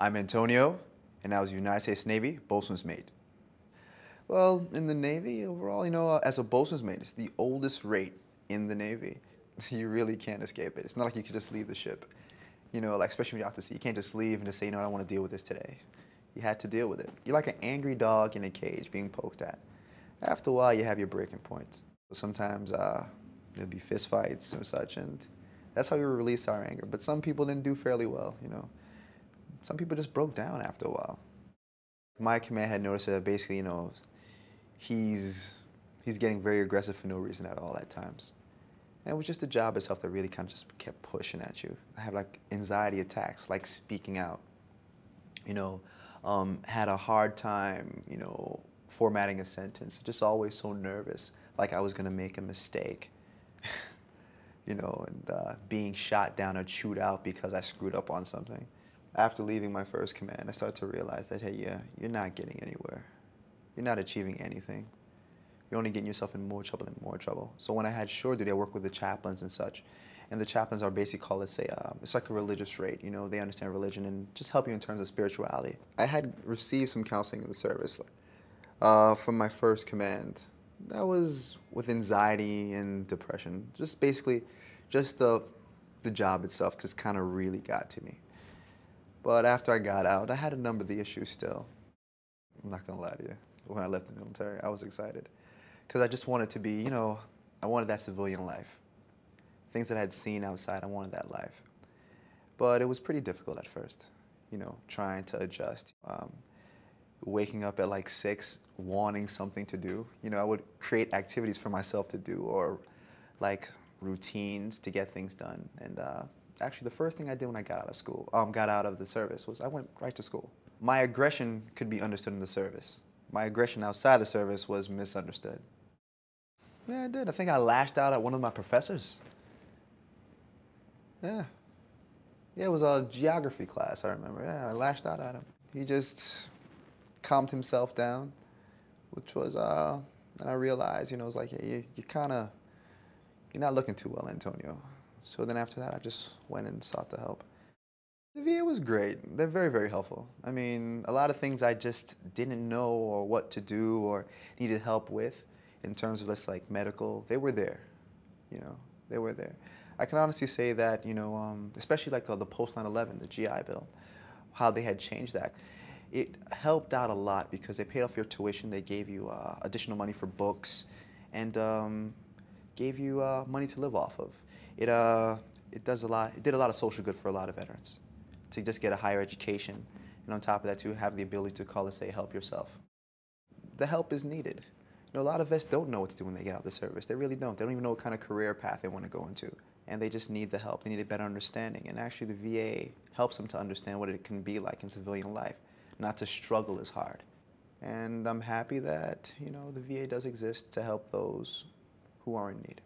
I'm Antonio, and I was United States Navy bosun's mate. Well, in the Navy, overall, as a bosun's mate, it's the oldest rate in the Navy. You really can't escape it. It's not like you could just leave the ship. Like especially when you're out to sea, you can't just leave and just say, I don't want to deal with this today. You had to deal with it. You're like an angry dog in a cage being poked at. After a while, you have your breaking points. Sometimes there'll be fist fights or such, and that's how we release our anger. But some people didn't do fairly well. Some people just broke down after a while. My command had noticed that basically, he's getting very aggressive for no reason at all at times. And it was just the job itself that really kind of just kept pushing at you. I have like anxiety attacks, like speaking out. Had a hard time, formatting a sentence. Just always so nervous, like I was gonna make a mistake. And being shot down or chewed out because I screwed up on something. After leaving my first command, I started to realize that, hey, yeah, you're not getting anywhere. You're not achieving anything. You're only getting yourself in more trouble and more trouble. So when I had shore duty, I worked with the chaplains and such. And the chaplains are basically called, let's say, it's like a religious rate. They understand religion and just help you in terms of spirituality. I had received some counseling in the service from my first command. That was with anxiety and depression. Just basically, just the job itself just kind of really got to me. But after I got out, I had a number of the issues still. I'm not gonna lie to you. When I left the military, I was excited. Because I just wanted to be, I wanted that civilian life. Things that I had seen outside, I wanted that life. But it was pretty difficult at first, trying to adjust. Waking up at like 6, wanting something to do. I would create activities for myself to do or like routines to get things done. And actually the first thing I did when I got out of the service was I went right to school. My aggression could be understood in the service. My aggression outside the service was misunderstood. Yeah, I did. I think I lashed out at one of my professors. Yeah. Yeah, it was a geography class, I remember. Yeah, I lashed out at him. He just calmed himself down, which was, and I realized, it was like, yeah, you're not looking too well, Antonio. So then after that, I just went and sought the help. The VA was great. They're very, very helpful. I mean, a lot of things I just didn't know or what to do or needed help with in terms of this like medical, they were there, they were there. I can honestly say that, especially like the post 9/11, the GI Bill, how they had changed that. It helped out a lot because they paid off your tuition, they gave you additional money for books, and gave you money to live off of. It did a lot of social good for a lot of veterans to just get a higher education, and on top of that to have the ability to call it, say, help yourself. The help is needed. A lot of vets don't know what to do when they get out of the service. They really don't. They don't even know what kind of career path they want to go into. And they just need the help. They need a better understanding. And actually the VA helps them to understand what it can be like in civilian life, not to struggle as hard. And I'm happy that, the VA does exist to help those who are in need.